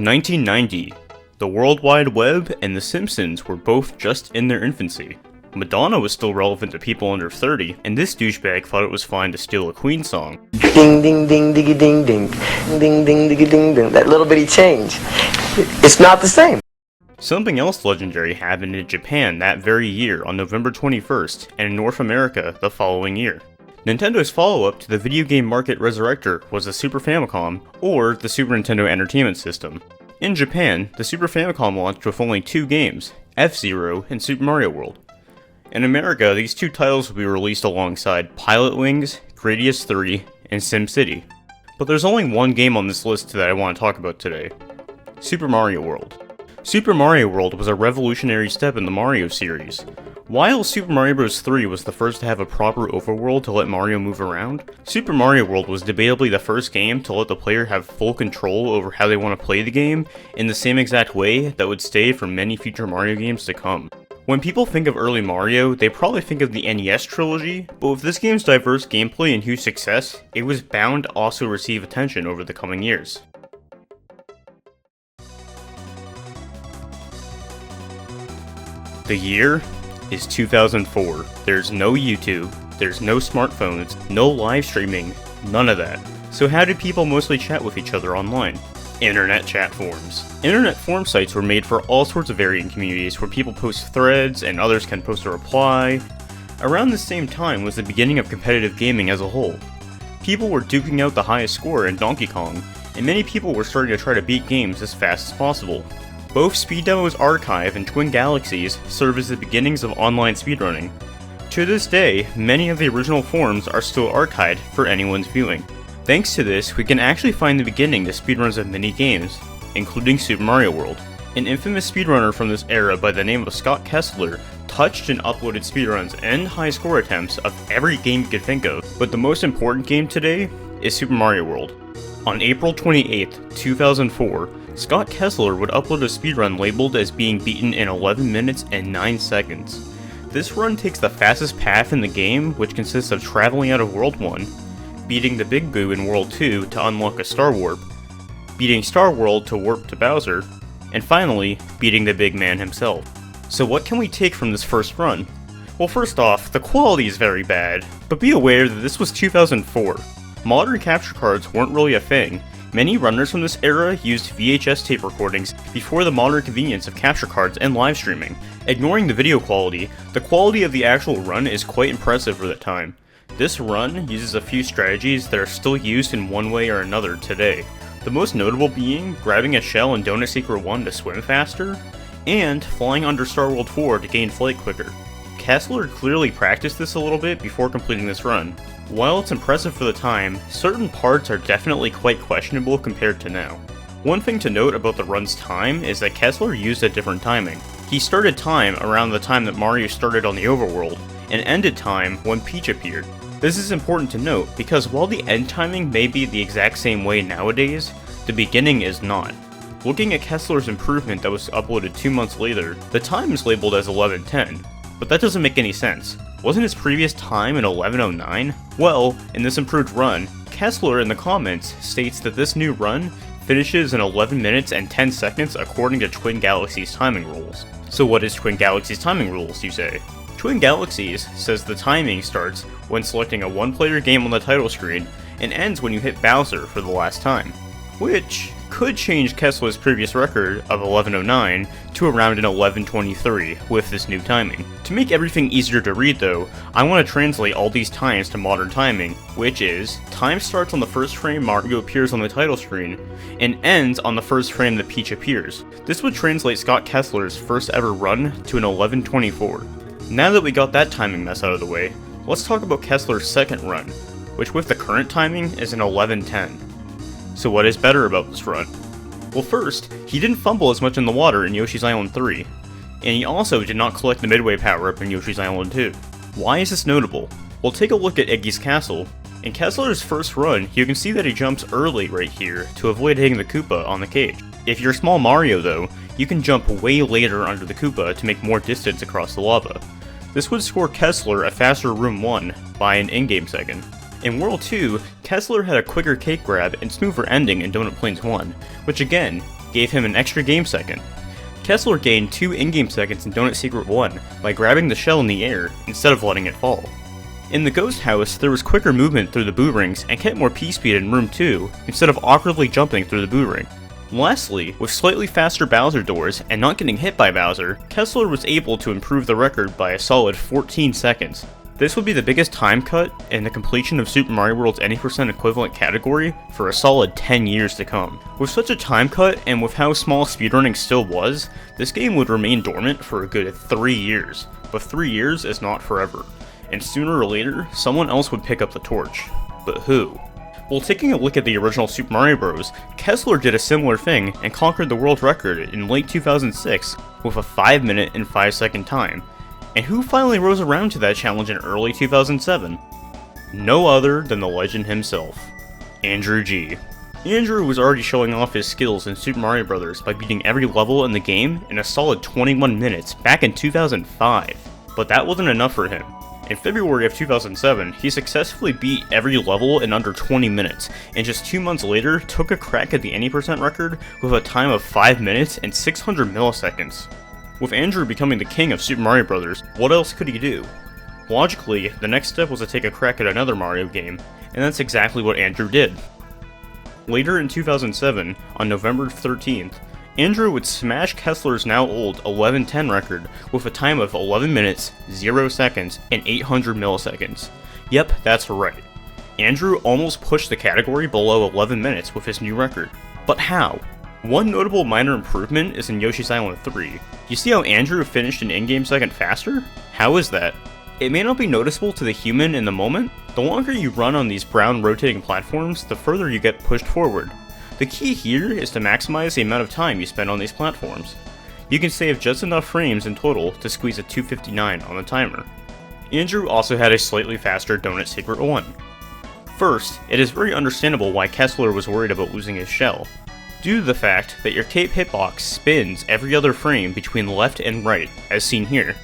1990. The World Wide Web and The Simpsons were both just in their infancy. Madonna was still relevant to people under 30, and this douchebag thought it was fine to steal a Queen song. Ding ding ding diggy ding ding. Ding ding diggy ding ding. That little bitty change. It's not the same. Something else legendary happened in Japan that very year on November 21st, and in North America the following year. Nintendo's follow-up to the video game market resurrector was the Super Famicom, or the Super Nintendo Entertainment System. In Japan, the Super Famicom launched with only two games, F-Zero and Super Mario World. In America, these two titles will be released alongside Pilot Wings, Gradius 3, and SimCity. But there's only one game on this list that I want to talk about today, Super Mario World. Super Mario World was a revolutionary step in the Mario series. While Super Mario Bros. 3 was the first to have a proper overworld to let Mario move around, Super Mario World was debatably the first game to let the player have full control over how they want to play the game in the same exact way that would stay for many future Mario games to come. When people think of early Mario, they probably think of the NES trilogy, but with this game's diverse gameplay and huge success, it was bound to also receive attention over the coming years. The year is 2004. There's no YouTube, there's no smartphones, no live streaming, none of that. So how do people mostly chat with each other online? Internet chat forums. Internet forum sites were made for all sorts of varying communities where people post threads and others can post a reply. Around the same time was the beginning of competitive gaming as a whole. People were duking out the highest score in Donkey Kong, and many people were starting to try to beat games as fast as possible. Both Speed Demo's Archive and Twin Galaxies serve as the beginnings of online speedrunning. To this day, many of the original forums are still archived for anyone's viewing. Thanks to this, we can actually find the beginning to speedruns of many games, including Super Mario World. An infamous speedrunner from this era by the name of Scott Kessler touched and uploaded speedruns and high score attempts of every game you could think of, but the most important game today is Super Mario World. On April 28, 2004, Scott Kessler would upload a speedrun labeled as being beaten in 11 minutes and 9 seconds. This run takes the fastest path in the game, which consists of traveling out of World 1, beating the Big Boo in World 2 to unlock a Star Warp, beating Star World to warp to Bowser, and finally, beating the big man himself. So what can we take from this first run? Well, first off, the quality is very bad, but be aware that this was 2004. Modern capture cards weren't really a thing. Many runners from this era used VHS tape recordings before the modern convenience of capture cards and live streaming. Ignoring the video quality, the quality of the actual run is quite impressive for that time. This run uses a few strategies that are still used in one way or another today. The most notable being grabbing a shell in Donut Secret 1 to swim faster, and flying under Star World 4 to gain flight quicker. Kessler clearly practiced this a little bit before completing this run. While it's impressive for the time, certain parts are definitely quite questionable compared to now. One thing to note about the run's time is that Kessler used a different timing. He started time around the time that Mario started on the overworld, and ended time when Peach appeared. This is important to note because while the end timing may be the exact same way nowadays, the beginning is not. Looking at Kessler's improvement that was uploaded 2 months later, the time is labeled as 11:10, but that doesn't make any sense. Wasn't his previous time in 11:09? Well, in this improved run, Kessler in the comments states that this new run finishes in 11 minutes and 10 seconds according to Twin Galaxies timing rules. So what is Twin Galaxies timing rules, you say? Twin Galaxies says the timing starts when selecting a one-player game on the title screen and ends when you hit Bowser for the last time, which could change Kessler's previous record of 11:09 to around an 11:23 with this new timing. To make everything easier to read though, I want to translate all these times to modern timing, which is, time starts on the first frame Mario appears on the title screen, and ends on the first frame that Peach appears. This would translate Scott Kessler's first ever run to an 11:24. Now that we got that timing mess out of the way, let's talk about Kessler's second run, which with the current timing is an 11:10. So what is better about this run? Well, first, he didn't fumble as much in the water in Yoshi's Island 3, and he also did not collect the Midway power-up in Yoshi's Island 2. Why is this notable? Well, take a look at Iggy's Castle. In Kessler's first run, you can see that he jumps early right here to avoid hitting the Koopa on the cage. If you're small Mario though, you can jump way later under the Koopa to make more distance across the lava. This would score Kessler a faster Room 1 by an in-game second. In World 2, Kessler had a quicker cake grab and smoother ending in Donut Plains 1, which again, gave him an extra game second. Kessler gained 2 in-game seconds in Donut Secret 1 by grabbing the shell in the air instead of letting it fall. In the Ghost House, there was quicker movement through the boo rings and kept more P-speed in Room 2 instead of awkwardly jumping through the boo ring. Lastly, with slightly faster Bowser doors and not getting hit by Bowser, Kessler was able to improve the record by a solid 14 seconds. This would be the biggest time cut in the completion of Super Mario World's any % equivalent category for a solid 10 years to come. With such a time cut, and with how small speedrunning still was, this game would remain dormant for a good 3 years. But 3 years is not forever, and sooner or later, someone else would pick up the torch. But who? Well, taking a look at the original Super Mario Bros., Kessler did a similar thing and conquered the world record in late 2006 with a 5 minute and 5 second time. And who finally rose around to that challenge in early 2007? No other than the legend himself, Andrew G. Andrew was already showing off his skills in Super Mario Bros. By beating every level in the game in a solid 21 minutes back in 2005. But that wasn't enough for him. In February of 2007, he successfully beat every level in under 20 minutes, and just 2 months later took a crack at the any % record with a time of 5 minutes and 600 milliseconds. With Andrew becoming the king of Super Mario Bros., what else could he do? Logically, the next step was to take a crack at another Mario game, and that's exactly what Andrew did. Later in 2007, on November 13th, Andrew would smash Kessler's now old 11:10 record with a time of 11 minutes, 0 seconds, and 800 milliseconds. Yep, that's right. Andrew almost pushed the category below 11 minutes with his new record. But how? One notable minor improvement is in Yoshi's Island 3. You see how Andrew finished an in-game second faster? How is that? It may not be noticeable to the human in the moment. The longer you run on these brown rotating platforms, the further you get pushed forward. The key here is to maximize the amount of time you spend on these platforms. You can save just enough frames in total to squeeze a 259 on the timer. Andrew also had a slightly faster Donut Secret 1. First, it is very understandable why Kessler was worried about losing his shell, due to the fact that your Cape Hitbox spins every other frame between left and right, as seen here.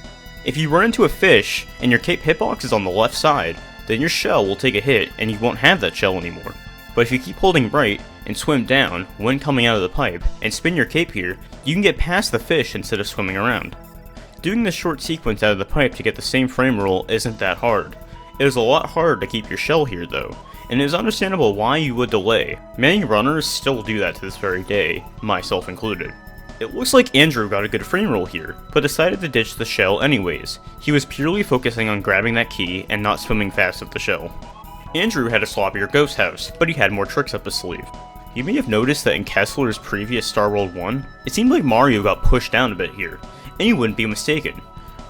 If you run into a fish and your Cape Hitbox is on the left side, then your shell will take a hit and you won't have that shell anymore. But if you keep holding right and swim down when coming out of the pipe and spin your cape here, you can get past the fish instead of swimming around. Doing this short sequence out of the pipe to get the same frame roll isn't that hard. It is a lot harder to keep your shell here though, and it is understandable why you would delay. Many runners still do that to this very day, myself included. It looks like Andrew got a good frame roll here, but decided to ditch the shell anyways. He was purely focusing on grabbing that key and not swimming fast with the shell. Andrew had a sloppier Ghost House, but he had more tricks up his sleeve. You may have noticed that in Kessler's previous Star World 1, it seemed like Mario got pushed down a bit here, and you wouldn't be mistaken.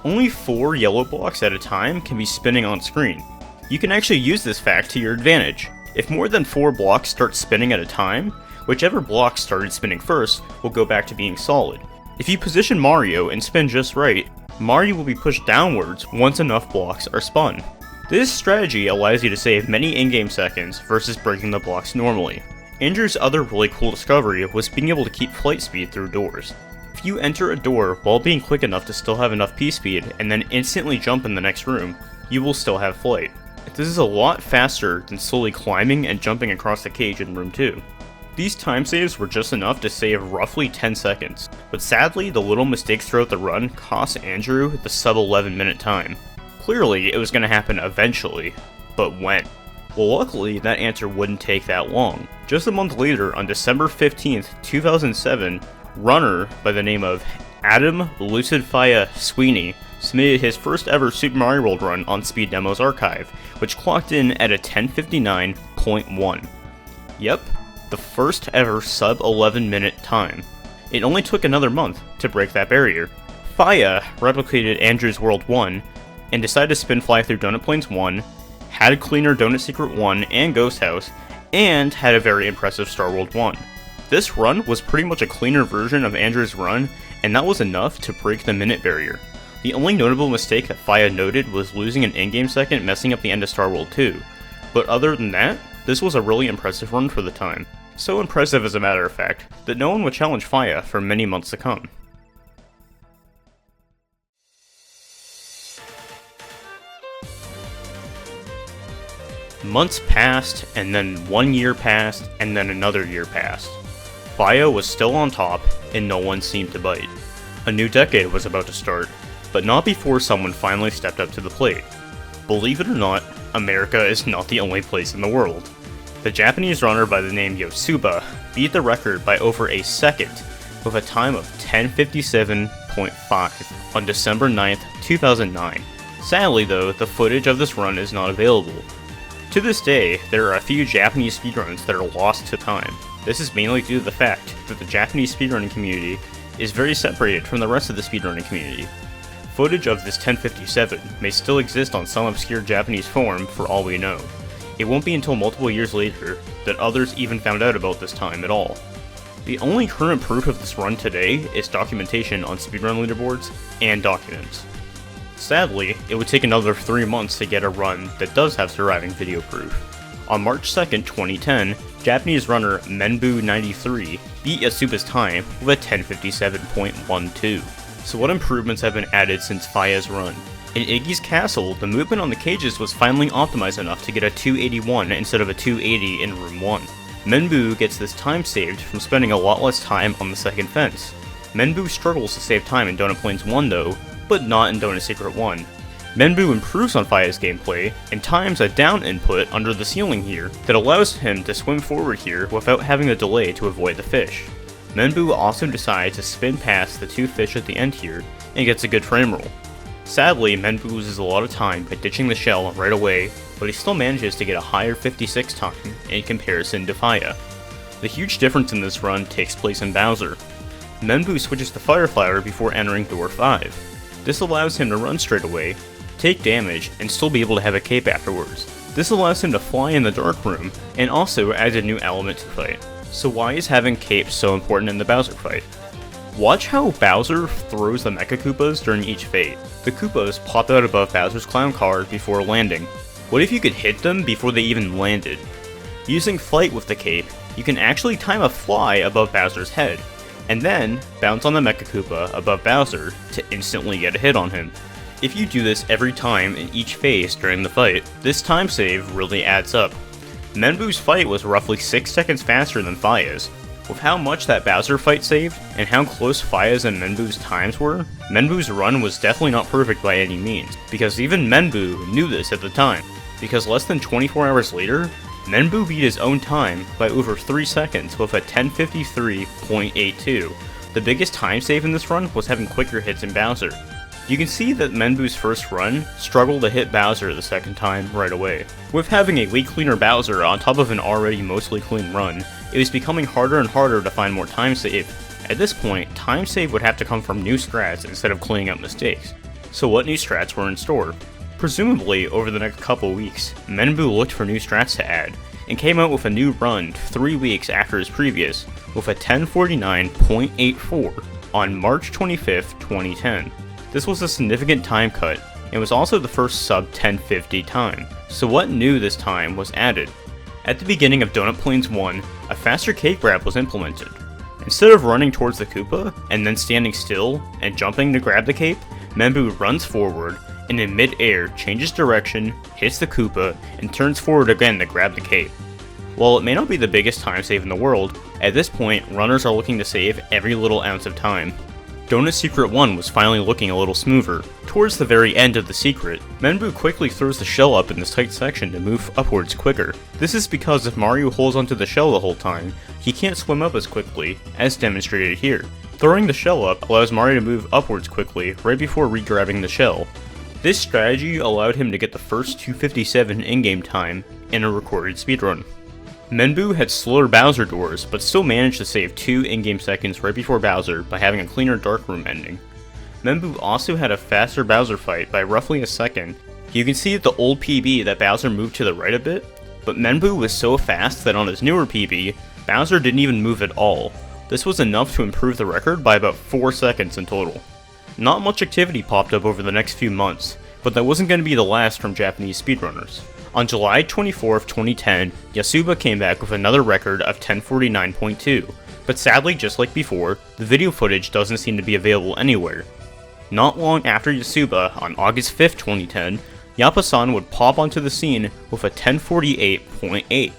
Only 4 yellow blocks at a time can be spinning on screen. You can actually use this fact to your advantage. If more than 4 blocks start spinning at a time, whichever block started spinning first will go back to being solid. If you position Mario and spin just right, Mario will be pushed downwards once enough blocks are spun. This strategy allows you to save many in-game seconds versus breaking the blocks normally. Andrew's other really cool discovery was being able to keep flight speed through doors. If you enter a door while being quick enough to still have enough P-speed and then instantly jump in the next room, you will still have flight. This is a lot faster than slowly climbing and jumping across the cage in room 2. These time saves were just enough to save roughly 10 seconds, but sadly the little mistakes throughout the run cost Andrew the sub 11 minute time. Clearly, it was going to happen eventually, but when? Well, luckily, that answer wouldn't take that long. Just a month later, on December 15th, 2007, runner by the name of Adam Lucid Faia Sweeney submitted his first ever Super Mario World run on Speed Demo's archive, which clocked in at a 10:59.1. Yep, the first ever sub 11 minute time. It only took another month to break that barrier. Faia replicated Andrew's World 1, and decided to spin fly through Donut Plains 1, had a cleaner Donut Secret 1 and Ghost House, and had a very impressive Star World 1. This run was pretty much a cleaner version of Andrew's run, and that was enough to break the minute barrier. The only notable mistake that Faia noted was losing an in-game second messing up the end of Star World 2, but other than that, this was a really impressive run for the time. So impressive as a matter of fact, that no one would challenge Faia for many months to come. Months passed, and then 1 year passed, and then another year passed. Faia was still on top, and no one seemed to bite. A new decade was about to start, but not before someone finally stepped up to the plate. Believe it or not, America is not the only place in the world. The Japanese runner by the name Yotsuba beat the record by over a second with a time of 10:57.5 on December 9th, 2009. Sadly though, the footage of this run is not available. To this day, there are a few Japanese speedruns that are lost to time. This is mainly due to the fact that the Japanese speedrunning community is very separated from the rest of the speedrunning community. Footage of this 10:57 may still exist on some obscure Japanese forum for all we know. It won't be until multiple years later that others even found out about this time at all. The only current proof of this run today is documentation on speedrun leaderboards and documents. Sadly, it would take another 3 months to get a run that does have surviving video proof. On March 2nd, 2010, Japanese runner Menbu93 beat Yotsuba's time with a 10:57.12. So what improvements have been added since Faia's run? In Iggy's castle, the movement on the cages was finally optimized enough to get a 281 instead of a 280 in room 1. Menbu gets this time saved from spending a lot less time on the second fence. Menbu struggles to save time in Donut Plains 1 though, but not in Donut Secret 1. Menbu improves on Faia's gameplay, and times a down input under the ceiling here that allows him to swim forward here without having the delay to avoid the fish. Menbu also decides to spin past the 2 fish at the end here, and gets a good frame roll. Sadly, Menbu loses a lot of time by ditching the shell right away, but he still manages to get a higher 56 time in comparison to Faia. The huge difference in this run takes place in Bowser. Menbu switches to Fire Flower before entering door 5. This allows him to run straight away, take damage, and still be able to have a cape afterwards. This allows him to fly in the dark room, and also adds a new element to the fight. So why is having capes so important in the Bowser fight? Watch how Bowser throws the Mecha Koopas during each fate. The Koopas pop out above Bowser's clown car before landing. What if you could hit them before they even landed? Using Flight with the cape, you can actually time a fly above Bowser's head, and then bounce on the Mecha Koopa above Bowser to instantly get a hit on him. If you do this every time in each phase during the fight, this time save really adds up. Menbu's fight was roughly 6 seconds faster than Faia's. With how much that Bowser fight saved, and how close Faia's and Menbu's times were, Menbu's run was definitely not perfect by any means, because even Menbu knew this at the time, because less than 24 hours later, Menbu beat his own time by over 3 seconds with a 10:53.82. The biggest time save in this run was having quicker hits in Bowser. You can see that Menbu's first run struggled to hit Bowser the second time right away. With having a way cleaner Bowser on top of an already mostly clean run, it was becoming harder and harder to find more time save. At this point, time save would have to come from new strats instead of cleaning up mistakes. So what new strats were in store? Presumably, over the next couple weeks, Menbu looked for new strats to add, and came out with a new run 3 weeks after his previous, with a 10:49.84 on March 25th, 2010. This was a significant time cut, and was also the first sub 1050 time. So what new this time was added? At the beginning of Donut Plains 1, a faster cape grab was implemented. Instead of running towards the Koopa, and then standing still, and jumping to grab the cape, Menbu runs forward, and in mid-air changes direction, hits the Koopa, and turns forward again to grab the cape. While it may not be the biggest time save in the world, at this point, runners are looking to save every little ounce of time. Donut Secret 1 was finally looking a little smoother. Towards the very end of the secret, Menbu quickly throws the shell up in this tight section to move upwards quicker. This is because if Mario holds onto the shell the whole time, he can't swim up as quickly, as demonstrated here. Throwing the shell up allows Mario to move upwards quickly right before re-grabbing the shell. This strategy allowed him to get the first 2:57 in-game time in a recorded speedrun. Menbu had slower Bowser doors, but still managed to save 2 in-game seconds right before Bowser by having a cleaner Dark Room ending. Menbu also had a faster Bowser fight by roughly a second. You can see at the old PB that Bowser moved to the right a bit, but Menbu was so fast that on his newer PB, Bowser didn't even move at all. This was enough to improve the record by about 4 seconds in total. Not much activity popped up over the next few months, but that wasn't going to be the last from Japanese speedrunners. On July 24th, 2010, Yotsuba came back with another record of 10:49.2, but sadly, just like before, the video footage doesn't seem to be available anywhere. Not long after Yotsuba, on August 5th, 2010, Yaposon would pop onto the scene with a 10:48.8.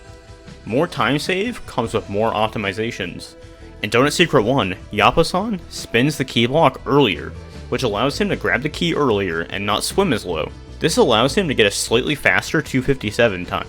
More time save comes with more optimizations. In Donut Secret 1, Yaposon spins the key block earlier, which allows him to grab the key earlier and not swim as low. This allows him to get a slightly faster 257 time.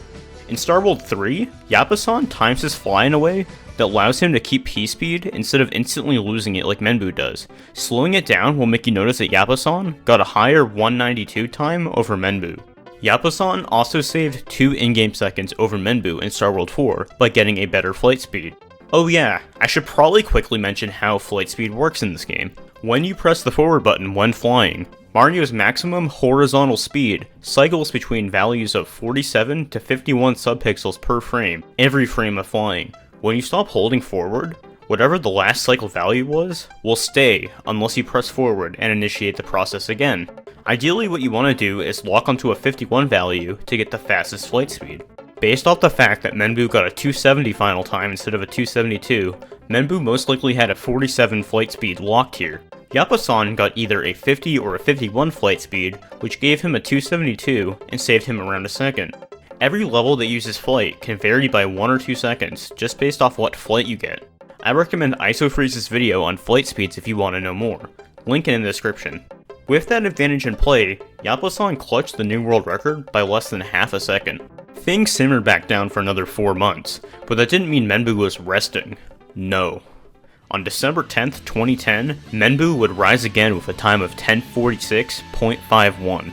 In Star World 3, Yaposon times his fly in a way that allows him to keep P-speed instead of instantly losing it like Menbu does. Slowing it down will make you notice that Yaposon got a higher 192 time over Menbu. Yaposon also saved 2 in-game seconds over Menbu in Star World 4 by getting a better flight speed. Oh yeah, I should probably quickly mention how flight speed works in this game. When you press the forward button when flying, Mario's maximum horizontal speed cycles between values of 47 to 51 subpixels per frame, every frame of flying. When you stop holding forward, whatever the last cycle value was, will stay unless you press forward and initiate the process again. Ideally what you want to do is lock onto a 51 value to get the fastest flight speed. Based off the fact that Menbu got a 270 final time instead of a 272, Menbu most likely had a 47 flight speed locked here. Yaposon got either a 50 or a 51 flight speed, which gave him a 272 and saved him around a second. Every level that uses flight can vary by 1 or 2 seconds, just based off what flight you get. I recommend IsoFrize's video on flight speeds if you want to know more. Link in the description. With that advantage in play, Yaposon clutched the new world record by less than half a second. Things simmered back down for another 4 months, but that didn't mean Menbu was resting. No. On December 10th, 2010, Menbu would rise again with a time of 1046.51.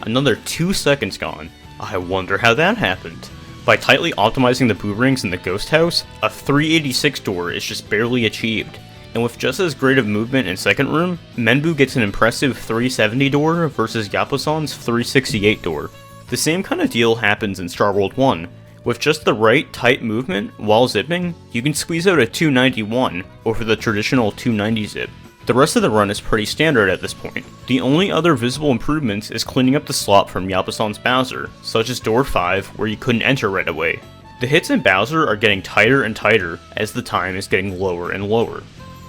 Another 2 seconds gone. I wonder how that happened. By tightly optimizing the boomerangs in the ghost house, a 386 door is just barely achieved. And with just as great of movement in second room, Menbu gets an impressive 370 door versus Yaposon's 368 door. The same kind of deal happens in Star World 1. With just the right tight movement while zipping, you can squeeze out a 291 over the traditional 290 zip. The rest of the run is pretty standard at this point. The only other visible improvements is cleaning up the slop from Yaposon's Bowser, such as door 5 where you couldn't enter right away. The hits in Bowser are getting tighter and tighter as the time is getting lower and lower.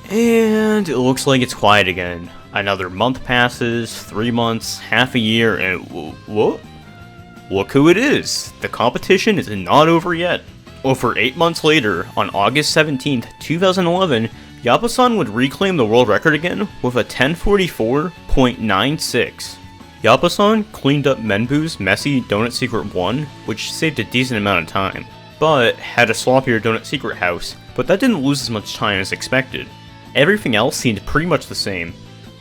And it looks like it's quiet again. Another month passes, 3 months, half a year, and what? Look who it is! The competition is not over yet. Over 8 months later, on August 17th, 2011, Yaposon would reclaim the world record again with a 1044.96. Yaposon cleaned up Menbu's messy Donut Secret 1, which saved a decent amount of time, but had a sloppier Donut Secret house, but that didn't lose as much time as expected. Everything else seemed pretty much the same.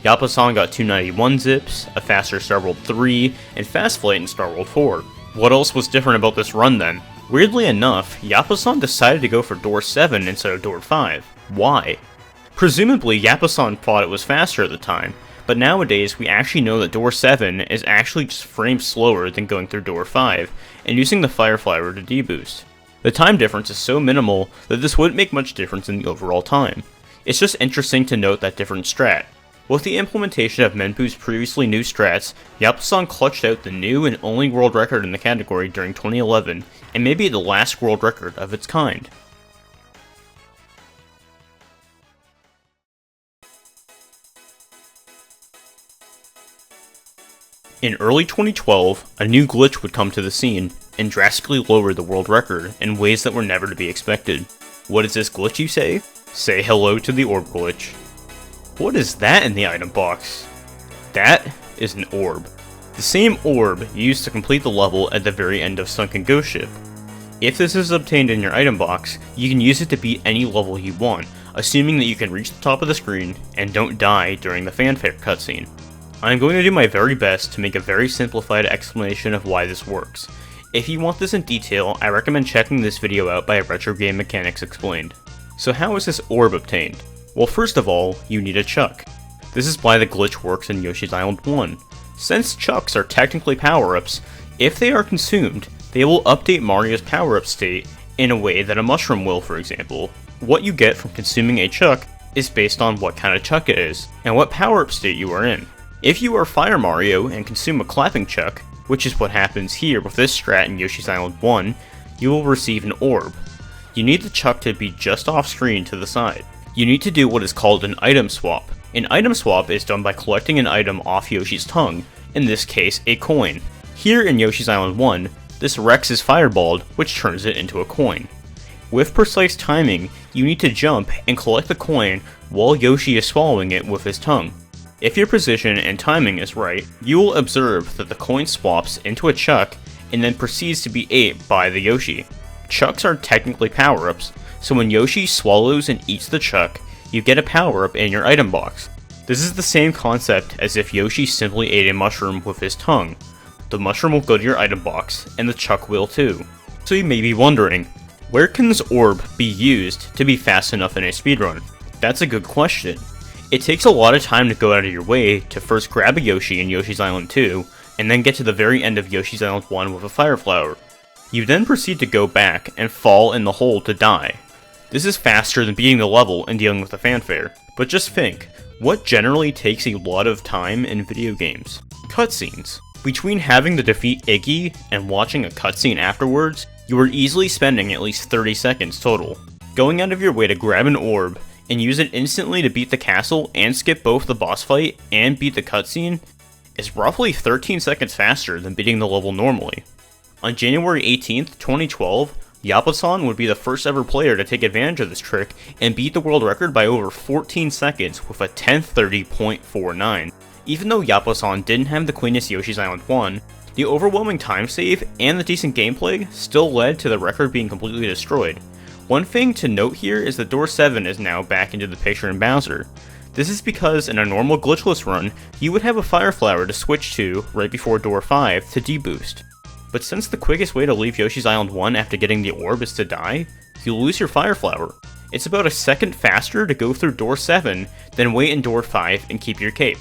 Yaposon got 291 zips, a faster Star World 3, and fast flight in Star World 4. What else was different about this run then? Weirdly enough, Yaposon decided to go for door 7 instead of door 5. Why? Presumably Yaposon thought it was faster at the time, but nowadays we actually know that door 7 is actually just frames slower than going through door 5, and using the Fireflower to deboost. The time difference is so minimal that this wouldn't make much difference in the overall time. It's just interesting to note that different strat. With the implementation of Menbu's previously new strats, Yaposon clutched out the new and only world record in the category during 2011, and maybe the last world record of its kind. In early 2012, a new glitch would come to the scene, and drastically lower the world record in ways that were never to be expected. What is this glitch, you say? Say hello to the orb glitch. What is that in the item box? That is an orb. The same orb used to complete the level at the very end of Sunken Ghost Ship. If this is obtained in your item box, you can use it to beat any level you want, assuming that you can reach the top of the screen and don't die during the fanfare cutscene. I'm going to do my very best to make a very simplified explanation of why this works. If you want this in detail, I recommend checking this video out by Retro Game Mechanics Explained. So how is this orb obtained? Well, first of all, you need a chuck. This is why the glitch works in Yoshi's Island 1. Since chucks are technically power-ups, if they are consumed, they will update Mario's power-up state in a way that a mushroom will, for example. What you get from consuming a chuck is based on what kind of chuck it is, and what power-up state you are in. If you are Fire Mario and consume a clapping chuck, which is what happens here with this strat in Yoshi's Island 1, you will receive an orb. You need the chuck to be just off screen to the side. You need to do what is called an item swap. An item swap is done by collecting an item off Yoshi's tongue, in this case a coin. Here in Yoshi's Island 1, this Rex is fireballed, which turns it into a coin. With precise timing, you need to jump and collect the coin while Yoshi is swallowing it with his tongue. If your position and timing is right, you will observe that the coin swaps into a chuck and then proceeds to be ate by the Yoshi. Chucks are technically power-ups, so when Yoshi swallows and eats the chuck, you get a power-up in your item box. This is the same concept as if Yoshi simply ate a mushroom with his tongue. The mushroom will go to your item box, and the chuck will too. So you may be wondering, where can this orb be used to be fast enough in a speedrun? That's a good question. It takes a lot of time to go out of your way to first grab a Yoshi in Yoshi's Island 2, and then get to the very end of Yoshi's Island 1 with a fire flower. You then proceed to go back and fall in the hole to die. This is faster than beating the level and dealing with the fanfare. But just think, what generally takes a lot of time in video games? Cutscenes. Between having to defeat Iggy and watching a cutscene afterwards, you are easily spending at least 30 seconds total. Going out of your way to grab an orb and use it instantly to beat the castle and skip both the boss fight and beat the cutscene is roughly 13 seconds faster than beating the level normally. On January 18th, 2012, Yaposon would be the first ever player to take advantage of this trick and beat the world record by over 14 seconds with a 10:30.49. Even though Yaposon didn't have the cleanest Yoshi's Island 1, the overwhelming time save and the decent gameplay still led to the record being completely destroyed. One thing to note here is that Door 7 is now back into the picture in Bowser. This is because in a normal glitchless run, you would have a fire flower to switch to right before Door 5 to deboost. But since the quickest way to leave Yoshi's Island 1 after getting the orb is to die, you lose your fire flower. It's about a second faster to go through Door 7 than wait in Door 5 and keep your cape.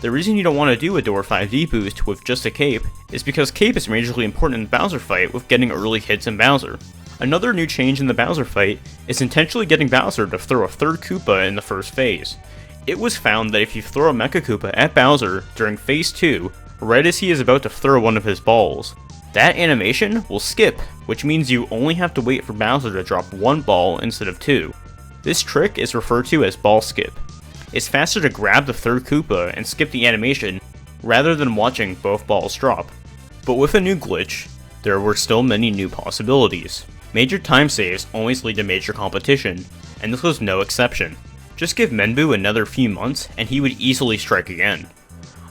The reason you don't want to do a Door 5 deboost with just a cape is because cape is majorly important in the Bowser fight with getting early hits in Bowser. Another new change in the Bowser fight is intentionally getting Bowser to throw a third Koopa in the first phase. It was found that if you throw a Mecha Koopa at Bowser during phase 2, right as he is about to throw one of his balls, that animation will skip, which means you only have to wait for Bowser to drop one ball instead of two. This trick is referred to as ball skip. It's faster to grab the third Koopa and skip the animation rather than watching both balls drop. But with a new glitch, there were still many new possibilities. Major time saves always lead to major competition, and this was no exception. Just give Menbu another few months and he would easily strike again.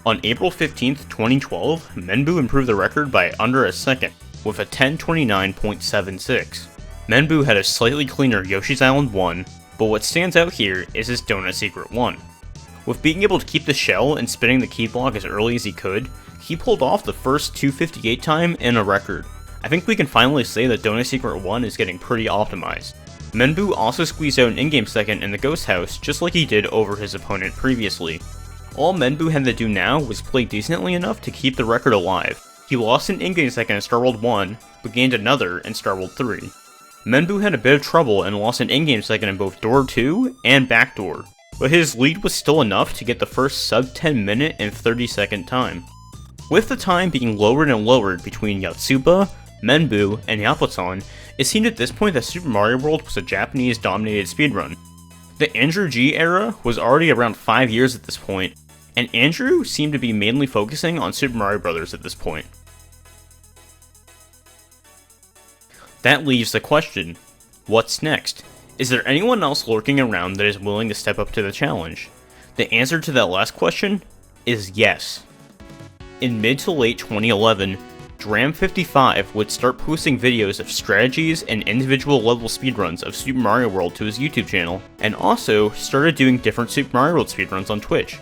On April 15th, 2012, Menbu improved the record by under a second, with a 10:29.76. Menbu had a slightly cleaner Yoshi's Island 1, but what stands out here is his Donut Secret 1. With being able to keep the shell and spinning the key block as early as he could, he pulled off the first 2:58 time in a record. I think we can finally say that Donut Secret 1 is getting pretty optimized. Menbu also squeezed out an in-game second in the Ghost House just like he did over his opponent previously. All Menbu had to do now was play decently enough to keep the record alive. He lost an in-game second in Star World 1, but gained another in Star World 3. Menbu had a bit of trouble and lost an in-game second in both Door 2 and Backdoor, but his lead was still enough to get the first sub 10 minute and 30 second time. With the time being lowered and lowered between Yotsuba, Menbu, and Yaposon, it seemed at this point that Super Mario World was a Japanese-dominated speedrun. The Andrew G era was already around 5 years at this point, and Andrew seemed to be mainly focusing on Super Mario Bros. At this point. That leaves the question, what's next? Is there anyone else lurking around that is willing to step up to the challenge? The answer to that last question is yes. In mid to late 2011, Dram55 would start posting videos of strategies and individual level speedruns of Super Mario World to his YouTube channel, and also started doing different Super Mario World speedruns on Twitch.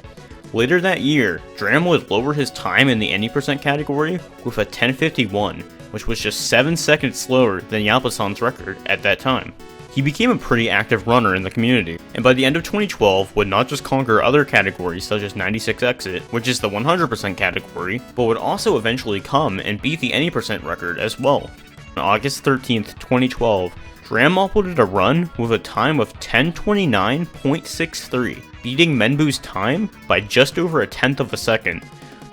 Later that year, Dram would lower his time in the any percent category with a 10:51, which was just 7 seconds slower than Yaposon's record at that time. He became a pretty active runner in the community, and by the end of 2012 would not just conquer other categories such as 96 Exit, which is the 100% category, but would also eventually come and beat the any percent record as well. On August 13th, 2012, Dram uploaded a run with a time of 10:29.63, beating Menbu's time by just over a tenth of a second.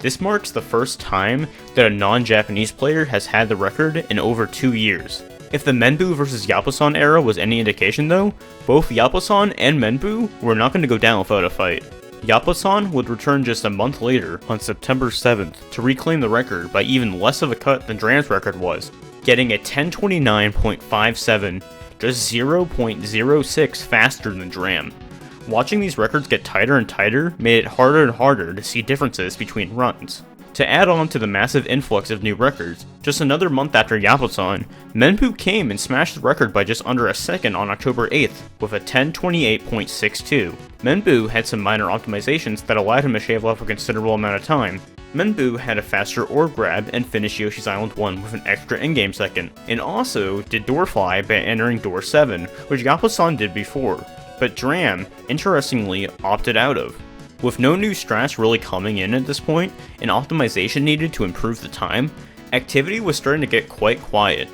This marks the first time that a non-Japanese player has had the record in over 2 years. If the Menbu vs Yaposon era was any indication though, both Yaposon and Menbu were not going to go down without a fight. Yaposon would return just a month later, on September 7th, to reclaim the record by even less of a cut than Dram's record was, getting a 10:29.57, just 0.06 faster than Dram. Watching these records get tighter and tighter made it harder and harder to see differences between runs. To add on to the massive influx of new records, just another month after Yaposon, Menbu came and smashed the record by just under a second on October 8th with a 1028.62. Menbu had some minor optimizations that allowed him to shave off a considerable amount of time. Menbu had a faster orb grab and finished Yoshi's Island 1 with an extra in-game second, and also did door fly by entering door 7, which Yaposon did before, but Dram, interestingly, opted out of. With no new strats really coming in at this point, and optimization needed to improve the time, activity was starting to get quite quiet.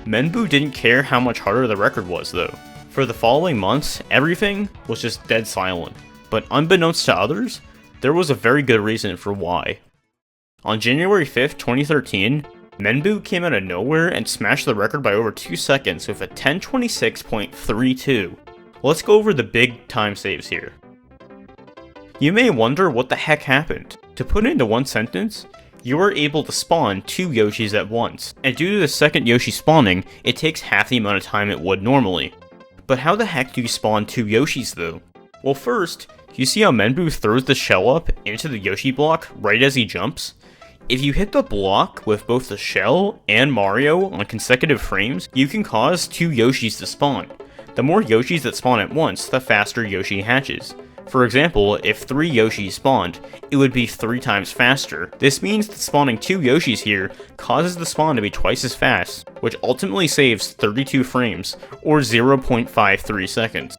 Menbu didn't care how much harder the record was though. For the following months, everything was just dead silent, but unbeknownst to others, there was a very good reason for why. On January 5th, 2013, Menbu came out of nowhere and smashed the record by over 2 seconds with a 1026.32. Let's go over the big time saves here. You may wonder what the heck happened. To put it into one sentence, you are able to spawn 2 Yoshis at once, and due to the second Yoshi spawning, it takes half the amount of time it would normally. But how the heck do you spawn 2 Yoshis though? Well, first, you see how Menbu throws the shell up into the Yoshi block right as he jumps? If you hit the block with both the shell and Mario on consecutive frames, you can cause 2 Yoshis to spawn. The more Yoshis that spawn at once, the faster Yoshi hatches. For example, if 3 Yoshis spawned, it would be 3 times faster. This means that spawning 2 Yoshis here causes the spawn to be twice as fast, which ultimately saves 32 frames, or 0.53 seconds.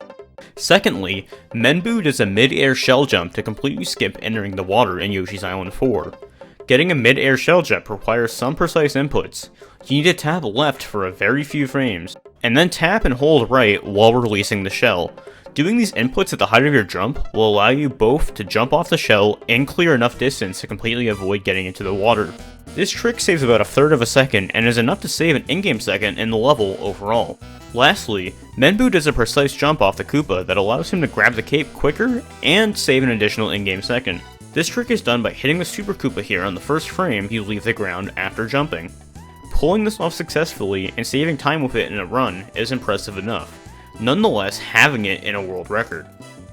Secondly, Menbu does a mid-air shell jump to completely skip entering the water in Yoshi's Island 4. Getting a mid-air shell jump requires some precise inputs. You need to tap left for a very few frames, and then tap and hold right while releasing the shell. Doing these inputs at the height of your jump will allow you both to jump off the shell and clear enough distance to completely avoid getting into the water. This trick saves about 1/3 of a second and is enough to save an in-game second in the level overall. Lastly, Menbu does a precise jump off the Koopa that allows him to grab the cape quicker and save an additional in-game second. This trick is done by hitting the Super Koopa here on the first frame you leave the ground after jumping. Pulling this off successfully and saving time with it in a run is impressive enough, nonetheless having it in a world record.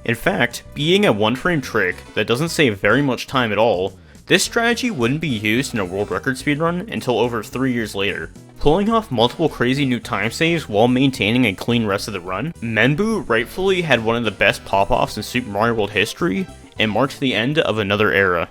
In fact, being a 1-frame trick that doesn't save very much time at all, this strategy wouldn't be used in a world record speedrun until over 3 years later. Pulling off multiple crazy new time saves while maintaining a clean rest of the run, Menbu rightfully had one of the best pop-offs in Super Mario World history, and marked the end of another era.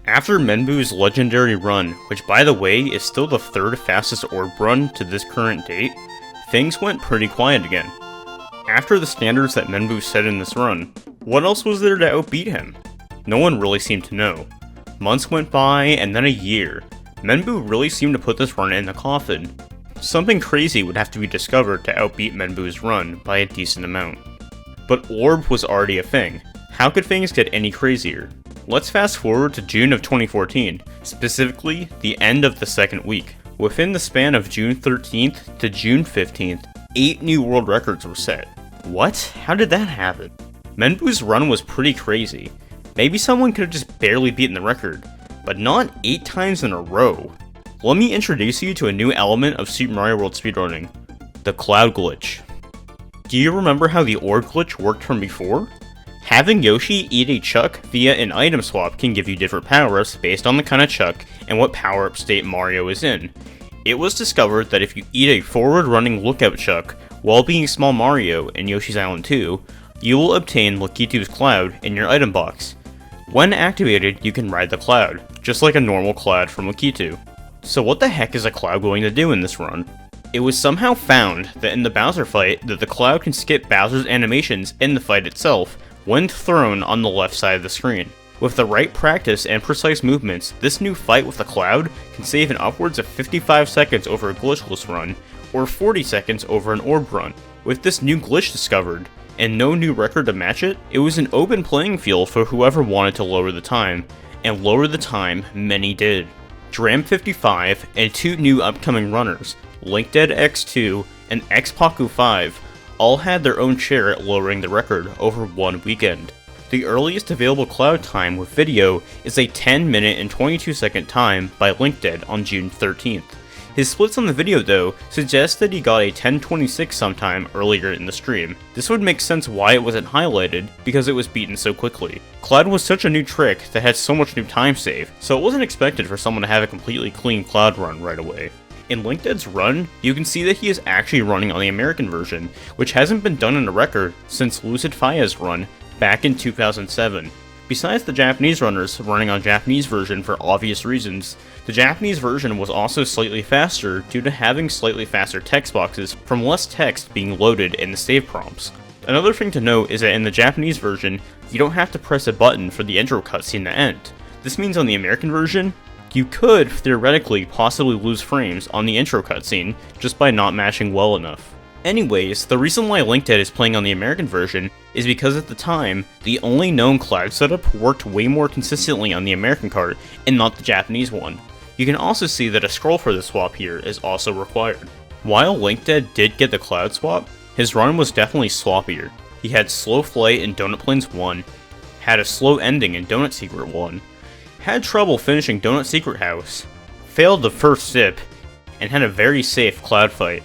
After Menbu's legendary run, which by the way is still the 3rd fastest orb run to this current date, things went pretty quiet again. After the standards that Menbu set in this run, what else was there to outbeat him? No one really seemed to know. Months went by, and then a year. Menbu really seemed to put this run in the coffin. Something crazy would have to be discovered to outbeat Menbu's run by a decent amount. But Orb was already a thing. How could things get any crazier? Let's fast forward to June of 2014, specifically the end of the 2nd week. Within the span of June 13th to June 15th, 8 new world records were set. What? How did that happen? Menbu's run was pretty crazy. Maybe someone could have just barely beaten the record, but not 8 times in a row. Let me introduce you to a new element of Super Mario World speedrunning, the cloud glitch. Do you remember how the orb glitch worked from before? Having Yoshi eat a chuck via an item swap can give you different power-ups based on the kind of chuck and what power-up state Mario is in. It was discovered that if you eat a forward-running lookout chuck while being small Mario in Yoshi's Island 2, you will obtain Lakitu's cloud in your item box. When activated, you can ride the cloud, just like a normal cloud from Lakitu. So what the heck is a cloud going to do in this run? It was somehow found that in the Bowser fight that the cloud can skip Bowser's animations in the fight itself when thrown on the left side of the screen. With the right practice and precise movements, this new fight with the cloud can save in upwards of 55 seconds over a glitchless run, or 40 seconds over an orb run. With this new glitch discovered, and no new record to match it, it was an open playing field for whoever wanted to lower the time, and lower the time many did. Dram55 and 2 new upcoming runners, LinkDead X2 and XPaku5, all had their own share at lowering the record over one weekend. The earliest available cloud time with video is a 10 minute and 22 second time by LinkDead on June 13th. His splits on the video though suggest that he got a 10:26 sometime earlier in the stream. This would make sense why it wasn't highlighted, because it was beaten so quickly. Cloud was such a new trick that had so much new time save, so it wasn't expected for someone to have a completely clean cloud run right away. In LinkDead's run, you can see that he is actually running on the American version, which hasn't been done in a record since Lucid Faia's run back in 2007. Besides the Japanese runners running on Japanese version for obvious reasons, the Japanese version was also slightly faster due to having slightly faster text boxes from less text being loaded in the save prompts. Another thing to note is that in the Japanese version, you don't have to press a button for the intro cutscene to end. This means on the American version, you could theoretically possibly lose frames on the intro cutscene just by not matching well enough. Anyways, the reason why LinkDead is playing on the American version is because at the time, the only known cloud setup worked way more consistently on the American card and not the Japanese one. You can also see that a scroll for the swap here is also required. While LinkDead did get the cloud swap, his run was definitely sloppier. He had slow flight in Donut Plains 1, had a slow ending in Donut Secret 1, had trouble finishing Donut Secret House, failed the first zip, and had a very safe cloud fight.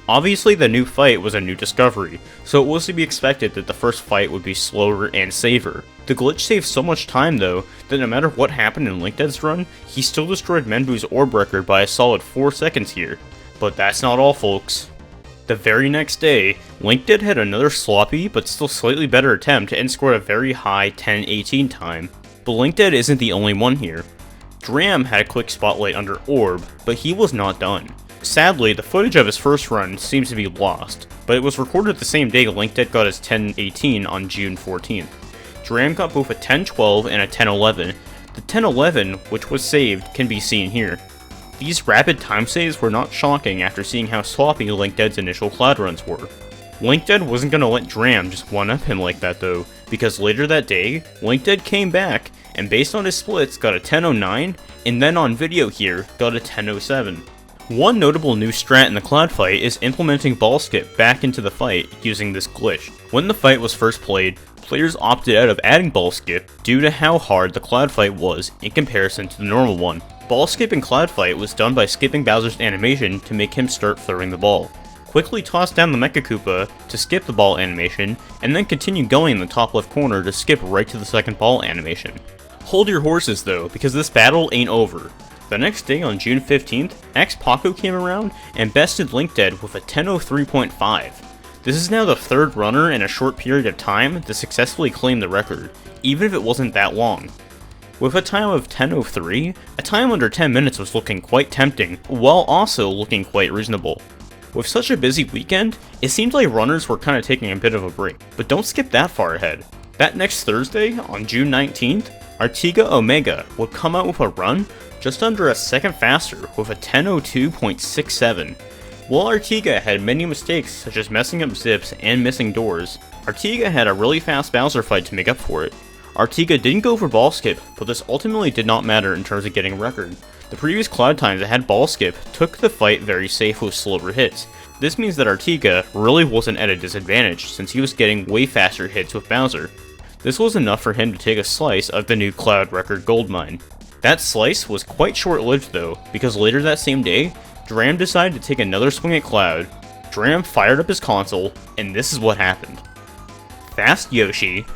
Obviously the new fight was a new discovery, so it was to be expected that the first fight would be slower and safer. The glitch saved so much time though, that no matter what happened in LinkDead's run, he still destroyed Menbu's orb record by a solid 4 seconds here. But that's not all folks. The very next day, LinkDead had another sloppy but still slightly better attempt and scored a very high 10:18 time. But LinkDead isn't the only one here. Dram had a quick spotlight under Orb, but he was not done. Sadly, the footage of his first run seems to be lost, but it was recorded the same day LinkDead got his 10:18 on June 14th. Dram got both a 10:12 and a 10:11. The 10:11, which was saved, can be seen here. These rapid time saves were not shocking after seeing how sloppy LinkDead's initial cloud runs were. LinkDead wasn't gonna let Dram just one-up him like that though, because later that day, LinkDead came back and based on his splits got a 10:09, and then on video here, got a 10:07. One notable new strat in the cloud fight is implementing ball skip back into the fight using this glitch. When the fight was first played, players opted out of adding ball skip due to how hard the cloud fight was in comparison to the normal one. Ball skip in cloud fight was done by skipping Bowser's animation to make him start throwing the ball. Quickly toss down the Mecha Koopa to skip the ball animation, and then continue going in the top left corner to skip right to the second ball animation. Hold your horses though, because this battle ain't over. The next day on June 15th, XPaku came around and bested LinkDead with a 10:03.5. This is now the third runner in a short period of time to successfully claim the record, even if it wasn't that long. With a time of 10:03, a time under 10 minutes was looking quite tempting, while also looking quite reasonable. With such a busy weekend, it seemed like runners were kinda taking a bit of a break, but don't skip that far ahead. That next Thursday, on June 19th, ArtegaOmega would come out with a run just under a second faster with a 10:02.67. While Artega had many mistakes such as messing up zips and missing doors, Artega had a really fast Bowser fight to make up for it. Artega didn't go for ball skip, but this ultimately did not matter in terms of getting a record. The previous cloud times that had ball skip took the fight very safe with slower hits. This means that Artega really wasn't at a disadvantage since he was getting way faster hits with Bowser. This was enough for him to take a slice of the new cloud record goldmine. That slice was quite short-lived though, because later that same day, Dram decided to take another swing at Cloud. Dram fired up his console, and this is what happened. Fast Yoshi,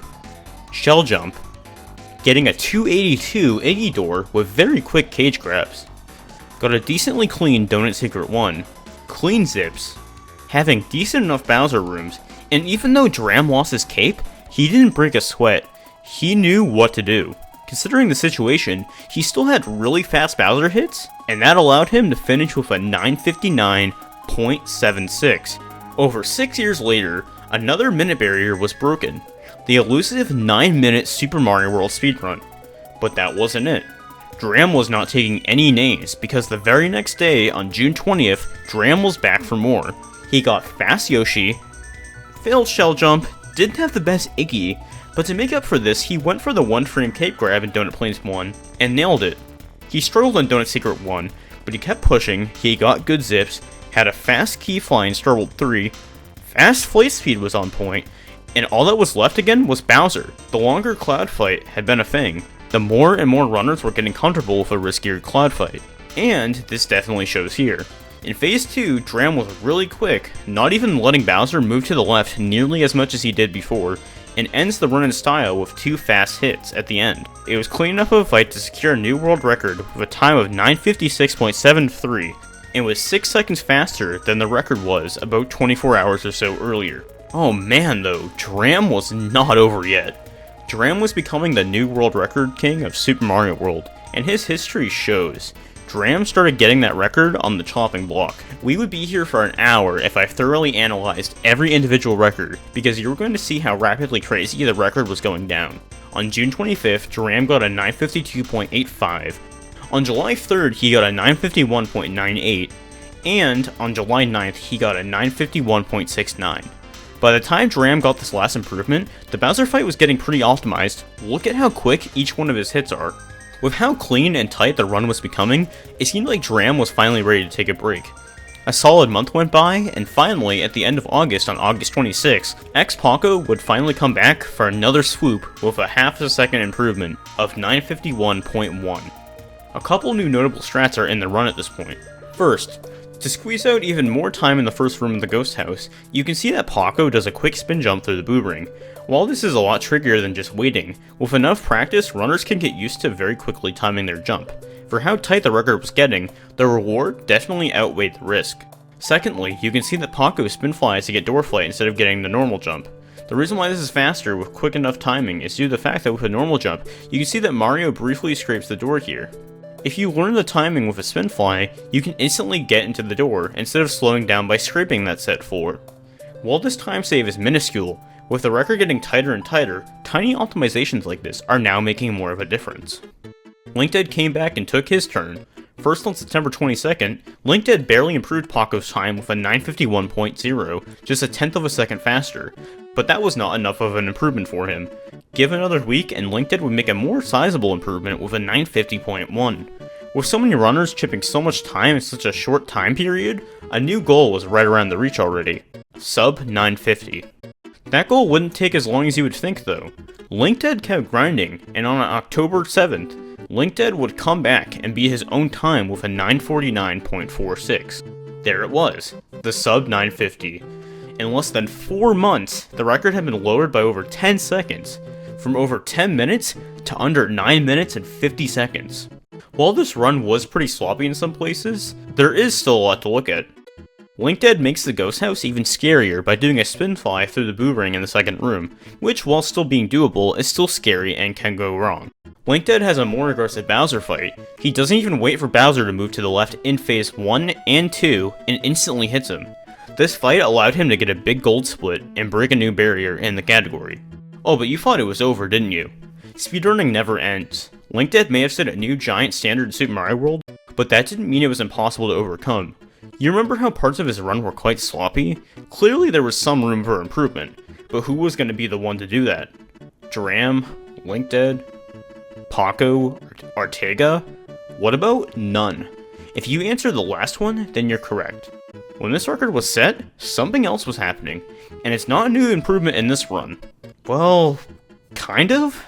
Shell Jump, getting a 282 Iggy door with very quick cage grabs. Got a decently clean Donut Secret 1, clean zips, having decent enough Bowser rooms, and even though Dram lost his cape, he didn't break a sweat. He knew what to do. Considering the situation, he still had really fast Bowser hits, and that allowed him to finish with a 9:59.76. Over 6 years later, another minute barrier was broken, the elusive 9-minute Super Mario World speedrun. But that wasn't it. Dram was not taking any names, because the very next day, on June 20th, Dram was back for more. He got Fast Yoshi, failed Shell Jump, didn't have the best Iggy, but to make up for this, he went for the one-frame cape grab in Donut Plains 1, and nailed it. He struggled in Donut Secret 1, but he kept pushing, he got good zips, had a fast key fly in Starworld 3, fast flight speed was on point, and all that was left again was Bowser. The longer cloud fight had been a thing. The more and more runners were getting comfortable with a riskier cloud fight. And this definitely shows here. In Phase 2, Dram was really quick, not even letting Bowser move to the left nearly as much as he did before, and ends the run in style with 2 fast hits at the end. It was clean enough of a fight to secure a new world record with a time of 9:56.73, and was 6 seconds faster than the record was about 24 hours or so earlier. Oh man though, Dram was not over yet. Dram was becoming the new world record king of Super Mario World, and his history shows. Dram started getting that record on the chopping block. We would be here for an hour if I thoroughly analyzed every individual record, because you were going to see how rapidly crazy the record was going down. On June 25th, Dram got a 952.85. On July 3rd, he got a 951.98, and on July 9th, he got a 951.69. By the time Dram got this last improvement, the Bowser fight was getting pretty optimized. Look at how quick each one of his hits are. With how clean and tight the run was becoming, it seemed like Dram was finally ready to take a break. A solid month went by, and finally, at the end of August on August 26, X-Paco would finally come back for another swoop with a half a second improvement of 951.1. A couple new notable strats are in the run at this point. First, to squeeze out even more time in the first room of the ghost house, you can see that Paco does a quick spin jump through the boomerang. While this is a lot trickier than just waiting, with enough practice, runners can get used to very quickly timing their jump. For how tight the record was getting, the reward definitely outweighed the risk. Secondly, you can see that Paco spin flies to get door flight instead of getting the normal jump. The reason why this is faster with quick enough timing is due to the fact that with a normal jump, you can see that Mario briefly scrapes the door here. If you learn the timing with a spin fly, you can instantly get into the door instead of slowing down by scraping that set floor. While this time save is minuscule, with the record getting tighter and tighter, tiny optimizations like this are now making more of a difference. LinkDead came back and took his turn. First on September 22nd, LinkDead barely improved Paco's time with a 951.0, just a tenth of a second faster, but that was not enough of an improvement for him. Give another week and LinkDead would make a more sizable improvement with a 950.1. With so many runners chipping so much time in such a short time period, a new goal was right around the reach already. Sub 950. That goal wouldn't take as long as you would think though. LinkDead kept grinding, and on October 7th, LinkDead would come back and beat his own time with a 949.46. There it was, the sub 950. In less than 4 months, the record had been lowered by over 10 seconds, from over 10 minutes to under 9 minutes and 50 seconds. While this run was pretty sloppy in some places, there is still a lot to look at. LinkDead makes the ghost house even scarier by doing a spin fly through the boomerang in the second room, which while still being doable is still scary and can go wrong. LinkDead has a more aggressive Bowser fight. He doesn't even wait for Bowser to move to the left in phase 1 and 2 and instantly hits him. This fight allowed him to get a big gold split and break a new barrier in the category. Oh, but you thought it was over, didn't you? Speedrunning never ends. LinkDead may have set a new giant standard in Super Mario World, but that didn't mean it was impossible to overcome. You remember how parts of his run were quite sloppy? Clearly there was some room for improvement, but who was going to be the one to do that? Dram? LinkDead? Paco? Artega? What about none? If you answer the last one, then you're correct. When this record was set, something else was happening, and it's not a new improvement in this run. Well, kind of?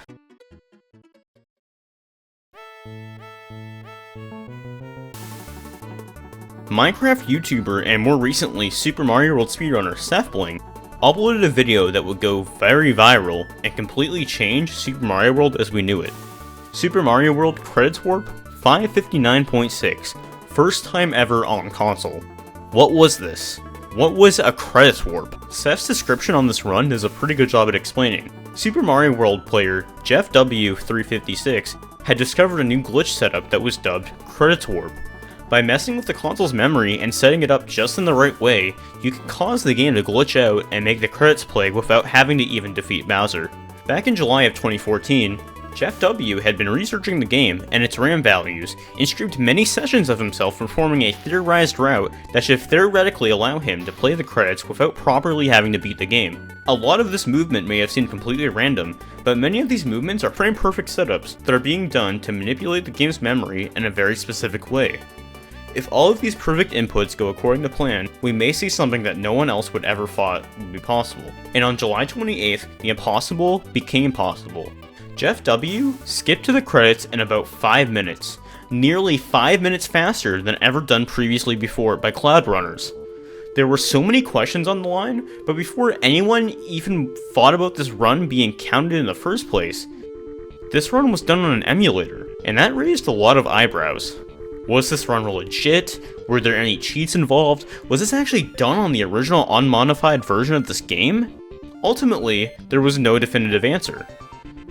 Minecraft YouTuber and more recently Super Mario World speedrunner SethBling uploaded a video that would go very viral and completely change Super Mario World as we knew it. Super Mario World Credits Warp 559.6, first time ever on console. What was this? What was a credits warp? Seth's description on this run does a pretty good job at explaining. Super Mario World player Jeff W356 had discovered a new glitch setup that was dubbed Credits Warp. By messing with the console's memory and setting it up just in the right way, you can cause the game to glitch out and make the credits play without having to even defeat Bowser. Back in July of 2014, Jeff W. had been researching the game and its RAM values, and streamed many sessions of himself performing a theorized route that should theoretically allow him to play the credits without properly having to beat the game. A lot of this movement may have seemed completely random, but many of these movements are frame-perfect setups that are being done to manipulate the game's memory in a very specific way. If all of these perfect inputs go according to plan, we may see something that no one else would ever thought would be possible. And on July 28th, the impossible became possible. Jeff W. skipped to the credits in about 5 minutes, nearly 5 minutes faster than ever done previously before by cloud runners. There were so many questions on the line, but before anyone even thought about this run being counted in the first place, this run was done on an emulator, and that raised a lot of eyebrows. Was this run legit? Were there any cheats involved? Was this actually done on the original unmodified version of this game? Ultimately, there was no definitive answer.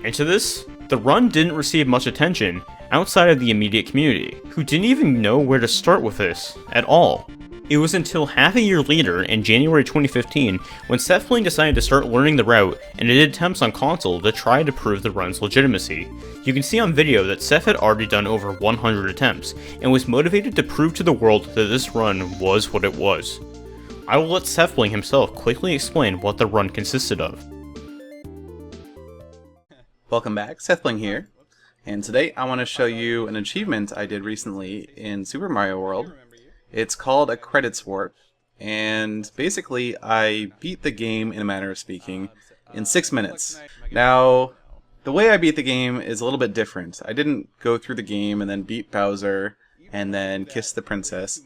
And to this, the run didn't receive much attention outside of the immediate community, who didn't even know where to start with this at all. It was until half a year later, in January 2015, when SethBling decided to start learning the route and did attempts on console to try to prove the run's legitimacy. You can see on video that Seth had already done over 100 attempts, and was motivated to prove to the world that this run was what it was. I will let SethBling himself quickly explain what the run consisted of. Welcome back, SethBling here, and today I want to show you an achievement I did recently in Super Mario World. It's called a credits warp, and basically I beat the game, in a manner of speaking, in 6 minutes. Now, the way I beat the game is a little bit different. I didn't go through the game and then beat Bowser and then kiss the princess.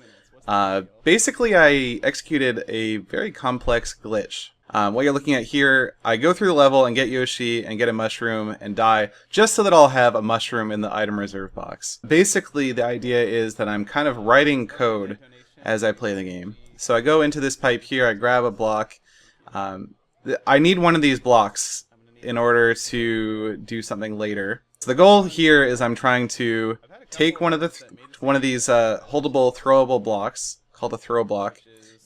Basically I executed a very complex glitch. What you're looking at here, I go through the level and get Yoshi and get a mushroom and die, just so that I'll have a mushroom in the item reserve box. Basically, the idea is that I'm kind of writing code as I play the game. So I go into this pipe here, I grab a block. I need one of these blocks in order to do something later. So the goal here is I'm trying to take one of these holdable, throwable blocks, called a throw block,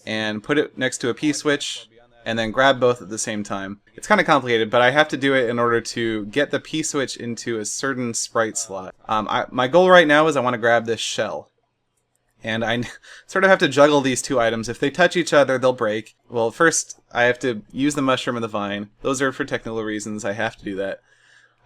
and put it next to a P-switch, and then grab both at the same time. It's kind of complicated, but I have to do it in order to get the P-switch into a certain sprite slot. My goal right now is I want to grab this shell. And I sort of have to juggle these two items. If they touch each other, they'll break. Well, first, I have to use the mushroom and the vine. Those are for technical reasons. I have to do that.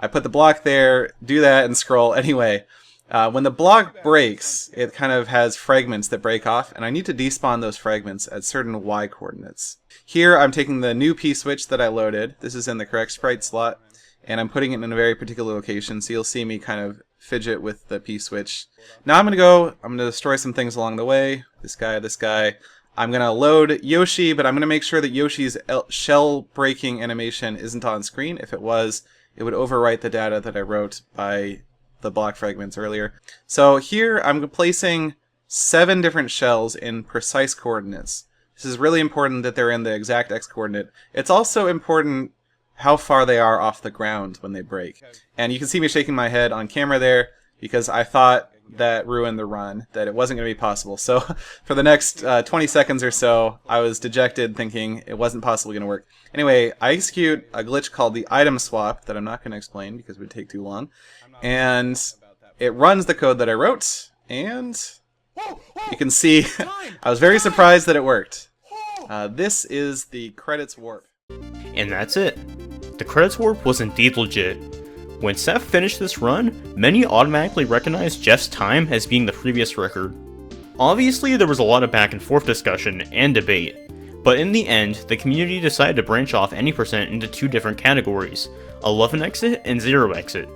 I put the block there, do that, and scroll. Anyway, when the block breaks, it kind of has fragments that break off, and I need to despawn those fragments at certain Y coordinates. Here, I'm taking the new P-switch that I loaded. This is in the correct sprite slot, and I'm putting it in a very particular location, so you'll see me kind of fidget with the P-switch. Now I'm going to destroy some things along the way. This guy. I'm going to load Yoshi, but I'm going to make sure that Yoshi's shell breaking animation isn't on screen. If it was, it would overwrite the data that I wrote by the block fragments earlier. So here I'm placing 7 different shells in precise coordinates. This is really important that they're in the exact X coordinate. It's also important how far they are off the ground when they break. And you can see me shaking my head on camera there because I thought that ruined the run, that it wasn't going to be possible. So for the next 20 seconds or so, I was dejected thinking it wasn't possibly going to work. Anyway, I execute a glitch called the item swap that I'm not going to explain because it would take too long. And it runs the code that I wrote, and you can see I was very surprised that it worked. This is the credits warp. And that's it. The credits warp was indeed legit. When Seth finished this run, many automatically recognized Jeff's time as being the previous record. Obviously, there was a lot of back and forth discussion and debate, but in the end, the community decided to branch off any percent into 2 different categories, 11 exit and 0 exit.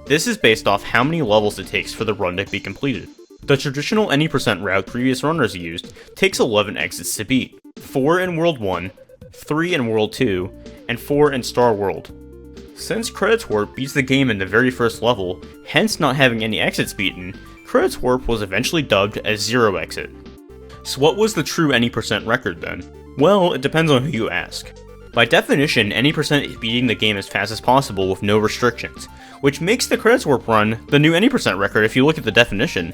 This is based off how many levels it takes for the run to be completed. The traditional any percent route previous runners used takes 11 exits to beat, 4 in World 1, 3 in World 2, and 4 in Star World. Since Credits Warp beats the game in the very first level, hence not having any exits beaten, Credits Warp was eventually dubbed as 0 exit. So what was the true any percent record then? Well, it depends on who you ask. By definition, any percent is beating the game as fast as possible with no restrictions, which makes the Credits Warp run the new any percent record if you look at the definition.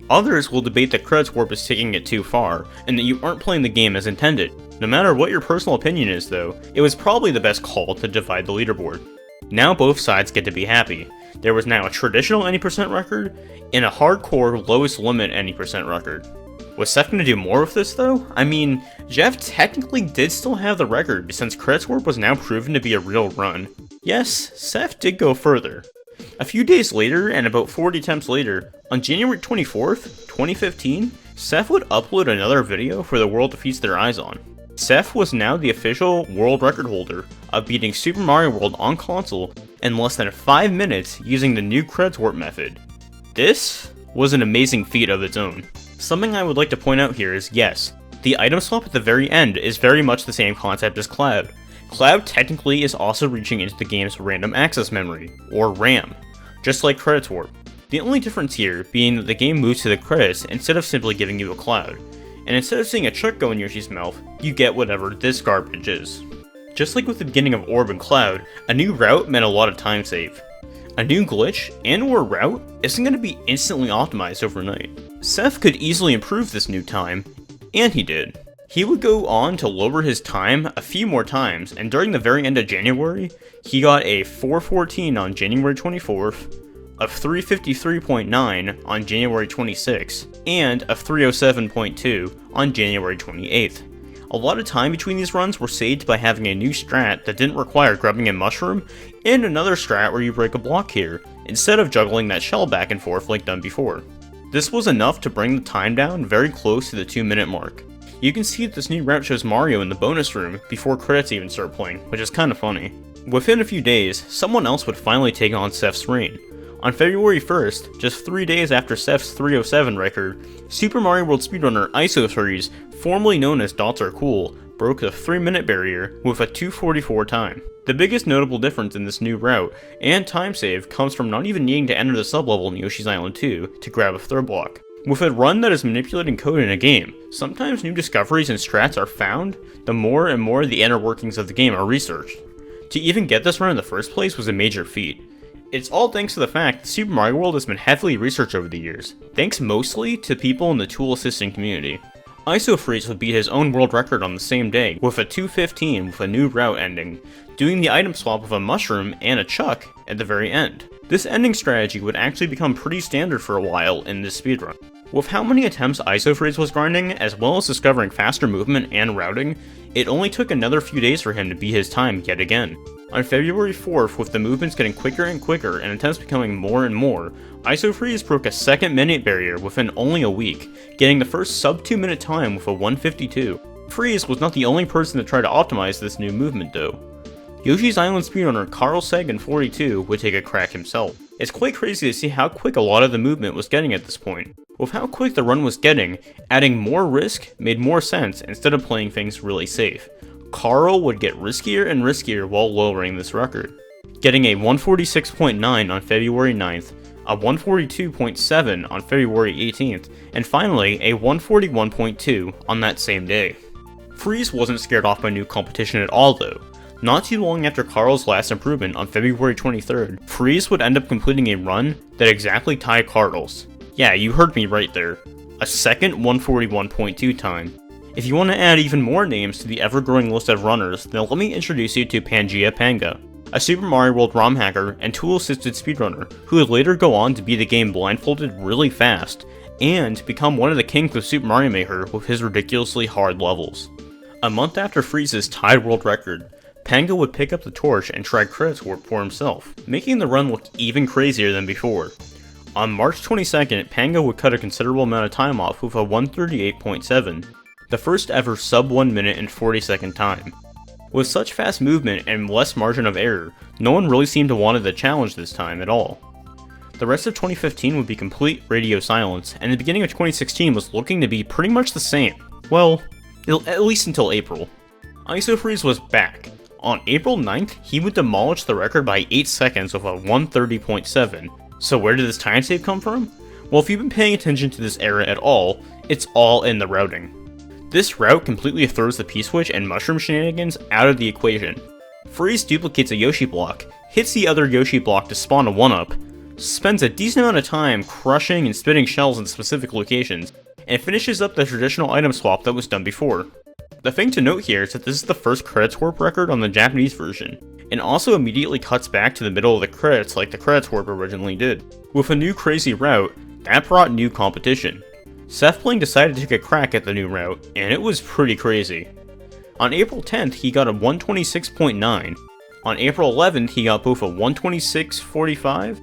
Others will debate that Credits Warp is taking it too far, and that you aren't playing the game as intended. No matter what your personal opinion is though, it was probably the best call to divide the leaderboard. Now both sides get to be happy. There was now a traditional any percent record, and a hardcore lowest limit any percent record. Was Seth going to do more with this though? I mean, Jeff technically did still have the record since Credits Warp was now proven to be a real run. Yes, Seth did go further. A few days later, and about 40 attempts later, on January 24th, 2015, Seth would upload another video for the world to feast their eyes on. Seth was now the official world record holder of beating Super Mario World on console in less than 5 minutes using the new Credits Warp method. This was an amazing feat of its own. Something I would like to point out here is yes, the item swap at the very end is very much the same concept as Cloud. Cloud technically is also reaching into the game's random access memory, or RAM, just like Credits Warp. The only difference here being that the game moves to the credits instead of simply giving you a cloud, and instead of seeing a chuck go in Yoshi's mouth, you get whatever this garbage is. Just like with the beginning of Orb and Cloud, a new route meant a lot of time save. A new glitch and/or route isn't going to be instantly optimized overnight. Seth could easily improve this new time, and he did. He would go on to lower his time a few more times, and during the very end of January, he got a 414 on January 24th, a 353.9 on January 26th, and a 307.2 on January 28th. A lot of time between these runs were saved by having a new strat that didn't require grabbing a mushroom, and another strat where you break a block here, instead of juggling that shell back and forth like done before. This was enough to bring the time down very close to the 2-minute mark. You can see that this new route shows Mario in the bonus room before credits even start playing, which is kinda funny. Within a few days, someone else would finally take on Seth's reign. On February 1st, just 3 days after Seth's 307 record, Super Mario World speedrunner IsoFrieze, formerly known as Dots Are Cool, broke the 3-minute barrier with a 2:44 time. The biggest notable difference in this new route and time save comes from not even needing to enter the sublevel in Yoshi's Island 2 to grab a third block. With a run that is manipulating code in a game, sometimes new discoveries and strats are found, the more and more the inner workings of the game are researched. To even get this run in the first place was a major feat. It's all thanks to the fact that Super Mario World has been heavily researched over the years, thanks mostly to people in the tool assisting community. IsoFrieze would beat his own world record on the same day, with a 2:15 with a new route ending, doing the item swap of a mushroom and a chuck at the very end. This ending strategy would actually become pretty standard for a while in this speedrun. With how many attempts IsoFrieze was grinding, as well as discovering faster movement and routing, it only took another few days for him to beat his time yet again. On February 4th, with the movements getting quicker and quicker and attempts becoming more and more, IsoFrieze broke a second minute barrier within only a week, getting the first sub 2 minute time with a 1:52. Freeze was not the only person to try to optimize this new movement though. Yoshi's Island speedrunner Carl Sagan42 would take a crack himself. It's quite crazy to see how quick a lot of the movement was getting at this point. With how quick the run was getting, adding more risk made more sense instead of playing things really safe. Carl would get riskier and riskier while lowering this record, getting a 146.9 on February 9th, a 142.7 on February 18th, and finally a 141.2 on that same day. Freeze wasn't scared off by new competition at all though. Not too long after Carl's last improvement on February 23rd, Freeze would end up completing a run that exactly tied Carl's. Yeah, you heard me right there. A second 141.2 time. If you want to add even more names to the ever-growing list of runners, then let me introduce you to PangaeaPanga, a Super Mario World ROM hacker and tool-assisted speedrunner who would later go on to beat the game blindfolded really fast, and become one of the kings of Super Mario Maker with his ridiculously hard levels. A month after Freeze's tied world record, Panga would pick up the torch and try Credits Warp for himself, making the run look even crazier than before. On March 22nd, Panga would cut a considerable amount of time off with a 138.7, the first ever sub 1 minute and 40 second time. With such fast movement and less margin of error, no one really seemed to want the challenge this time at all. The rest of 2015 would be complete radio silence, and the beginning of 2016 was looking to be pretty much the same. Well, at least until April. IsoFrieze was back. On April 9th, he would demolish the record by 8 seconds with a 130.7. So where did this time save come from? Well, if you've been paying attention to this era at all, it's all in the routing. This route completely throws the P-switch and mushroom shenanigans out of the equation. Freeze duplicates a Yoshi block, hits the other Yoshi block to spawn a 1-up, spends a decent amount of time crushing and spitting shells in specific locations, and finishes up the traditional item swap that was done before. The thing to note here is that this is the first Credits Warp record on the Japanese version, and also immediately cuts back to the middle of the credits like the credits warp originally did. With a new crazy route, that brought new competition. SethBling decided to take a crack at the new route, and it was pretty crazy. On April 10th, he got a 126.9. On April 11th, he got both a 126.45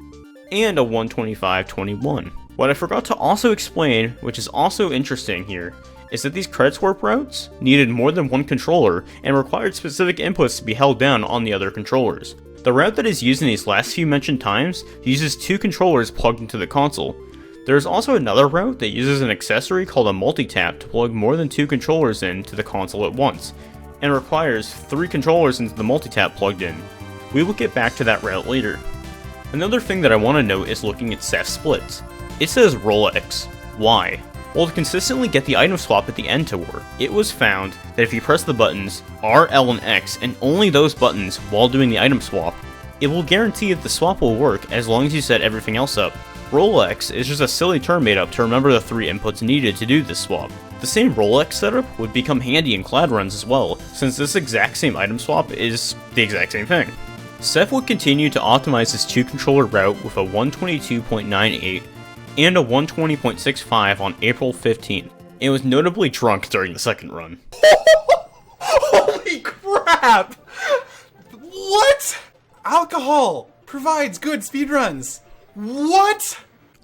and a 125.21. What I forgot to also explain, which is also interesting here, is that these credits warp routes needed more than one controller and required specific inputs to be held down on the other controllers. The route that is used in these last few mentioned times uses two controllers plugged into the console. There is also another route that uses an accessory called a multi-tap to plug more than two controllers into the console at once, and requires 3 controllers into the multi-tap plugged in. We will get back to that route later. Another thing that I want to note is looking at Seth's splits. It says Rolex. Why? Well, to consistently get the item swap at the end to work, it was found that if you press the buttons R, L, and X, and only those buttons while doing the item swap, it will guarantee that the swap will work as long as you set everything else up. Rolex is just a silly term made up to remember the 3 inputs needed to do this swap. The same Rolex setup would become handy in Clad runs as well, since this exact same item swap is the exact same thing. Seth would continue to optimize this 2-controller route with a 122.98 and a 120.65 on April 15th, and was notably drunk during the second run. Holy crap! What? Alcohol provides good speedruns. What?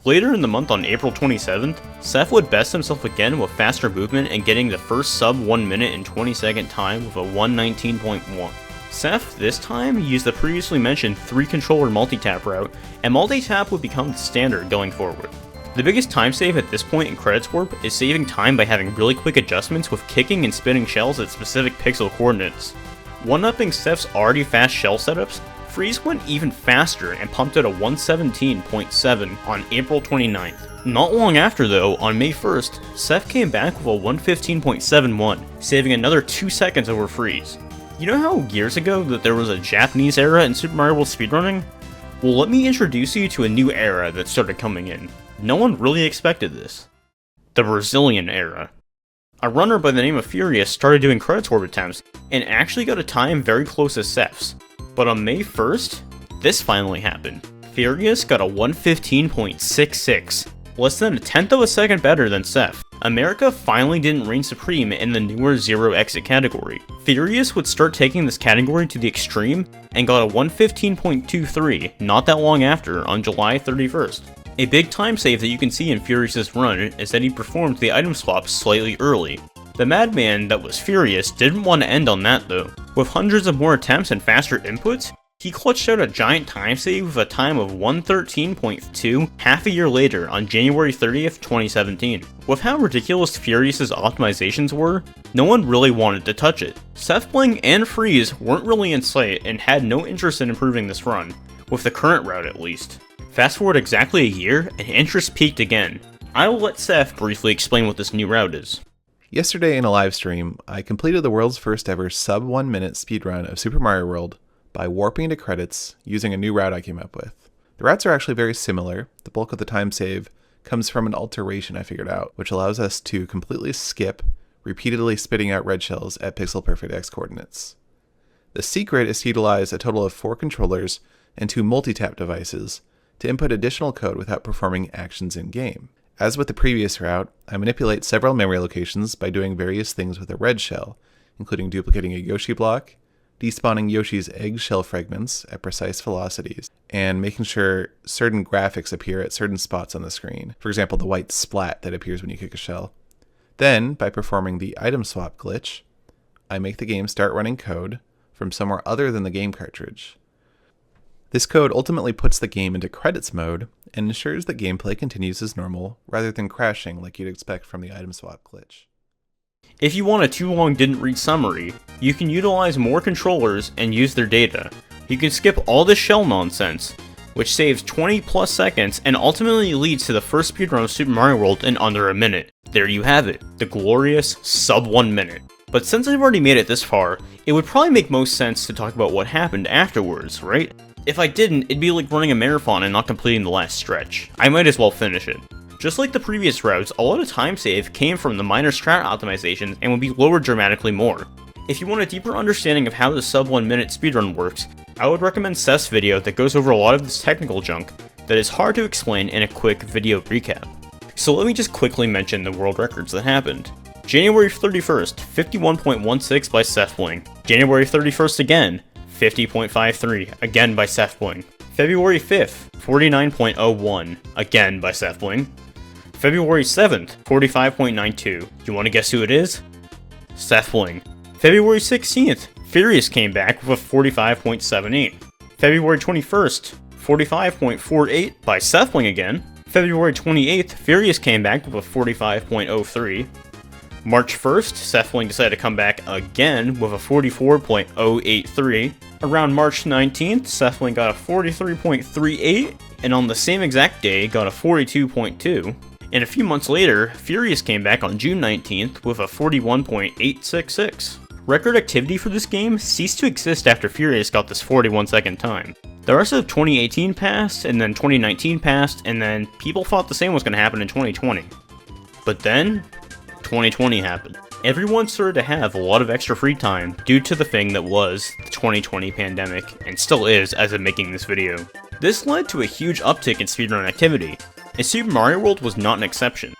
Later in the month on April 27th, Seth would best himself again with faster movement and getting the first sub 1 minute and 20 second time with a 119.1. Seth, this time, used the previously mentioned 3-controller multi-tap route, and multi-tap would become the standard going forward. The biggest time save at this point in Credits Warp is saving time by having really quick adjustments with kicking and spinning shells at specific pixel coordinates. One-upping Seth's already fast shell setups, Freeze went even faster and pumped out a 117.7 on April 29th. Not long after though, on May 1st, Seth came back with a 115.71, saving another 2 seconds over Freeze. You know how years ago that there was a Japanese era in Super Mario World speedrunning? Well, let me introduce you to a new era that started coming in. No one really expected this. The Brazilian era. A runner by the name of Furious started doing credits warp attempts, and actually got a time very close to Seth's. But on May 1st, this finally happened. Furious got a 115.66, less than a tenth of a second better than Seth. America finally didn't reign supreme in the newer Zero Exit category. Furious would start taking this category to the extreme, and got a 115.23 not that long after, on July 31st. A big time save that you can see in Furious's run is that he performed the item swap slightly early. The madman that was Furious didn't want to end on that though. With hundreds of more attempts and faster inputs, he clutched out a giant time save with a time of 113.2 half a year later on January 30th, 2017. With how ridiculous Furious's optimizations were, no one really wanted to touch it. SethBling and Freeze weren't really in sight and had no interest in improving this run, with the current route at least. Fast forward exactly a year, and interest peaked again. I will let Seth briefly explain what this new route is. Yesterday in a live stream, I completed the world's first ever sub 1 minute speedrun of Super Mario World by warping into credits using a new route I came up with. The routes are actually very similar. The bulk of the time save comes from an alteration I figured out, which allows us to completely skip, repeatedly spitting out red shells at pixel perfect X coordinates. The secret is to utilize a total of 4 controllers and 2 multi-tap devices to input additional code without performing actions in-game. As with the previous route, I manipulate several memory locations by doing various things with a red shell, including duplicating a Yoshi block, despawning Yoshi's egg shell fragments at precise velocities, and making sure certain graphics appear at certain spots on the screen, for example the white splat that appears when you kick a shell. Then, by performing the item swap glitch, I make the game start running code from somewhere other than the game cartridge. This code ultimately puts the game into credits mode and ensures that gameplay continues as normal rather than crashing like you'd expect from the item swap glitch. If you want a too long didn't read summary, you can utilize more controllers and use their data. You can skip all this shell nonsense, which saves 20 plus seconds and ultimately leads to the first speedrun of Super Mario World in under a minute. There you have it, the glorious sub 1 minute. But since I've already made it this far, it would probably make most sense to talk about what happened afterwards, right? If I didn't, it'd be like running a marathon and not completing the last stretch. I might as well finish it. Just like the previous routes, a lot of time save came from the minor strat optimizations and would be lowered dramatically more. If you want a deeper understanding of how the sub 1 minute speedrun works, I would recommend Seth's video that goes over a lot of this technical junk that is hard to explain in a quick video recap. So let me just quickly mention the world records that happened. January 31st, 51.16 by SethBling. January 31st again, 50.53, again by SethBling. February 5th, 49.01, again by SethBling. February 7th, 45.92. You want to guess who it is? SethBling. February 16th, Furious came back with a 45.78. February 21st, 45.48 by SethBling again. February 28th, Furious came back with a 45.03. March 1st, SethBling decided to come back again with a 44.083. Around March 19th, SethBling got a 43.38, and on the same exact day got a 42.2. And a few months later, Furious came back on June 19th with a 41.866. Record activity for this game ceased to exist after Furious got this 41-second time. The rest of 2018 passed, and then 2019 passed, and then people thought the same was going to happen in 2020. But then, 2020 happened. Everyone started to have a lot of extra free time due to the thing that was the 2020 pandemic, and still is as of making this video. This led to a huge uptick in speedrun activity, and Super Mario World was not an exception.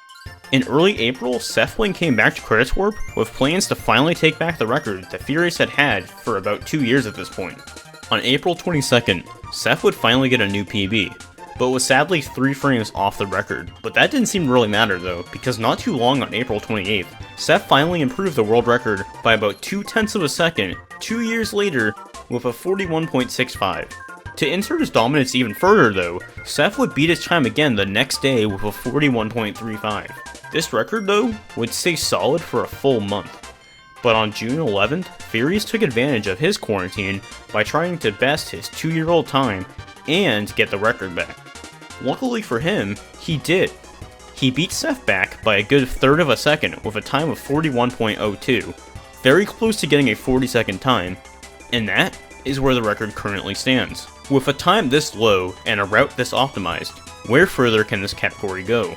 In early April, SethBling came back to Credits Warp with plans to finally take back the record that Furious had had for about 2 years at this point. On April 22nd, Seth would finally get a new PB, but was sadly 3 frames off the record. But that didn't seem to really matter though, because not too long on April 28th, Seth finally improved the world record by about 0.2 of a second 2 years later with a 41.65. To insert his dominance even further though, Seth would beat his time again the next day with a 41.35. This record though would stay solid for a full month. But on June 11th, Furious took advantage of his quarantine by trying to best his 2-year-old time and get the record back. Luckily for him, he did. He beat Seth back by a good 1/3 of a second with a time of 41.02, very close to getting a 40-second time, and that is where the record currently stands. With a time this low and a route this optimized, where further can this category go?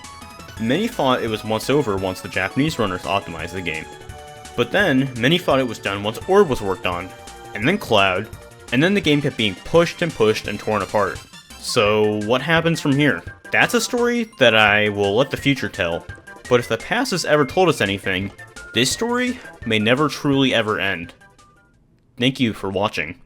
Many thought it was once over once the Japanese runners optimized the game. But then, many thought it was done once Orb was worked on, and then Cloud, and then the game kept being pushed and torn apart. So what happens from here? That's a story that I will let the future tell, but if the past has ever told us anything, this story may never truly ever end. Thank you for watching.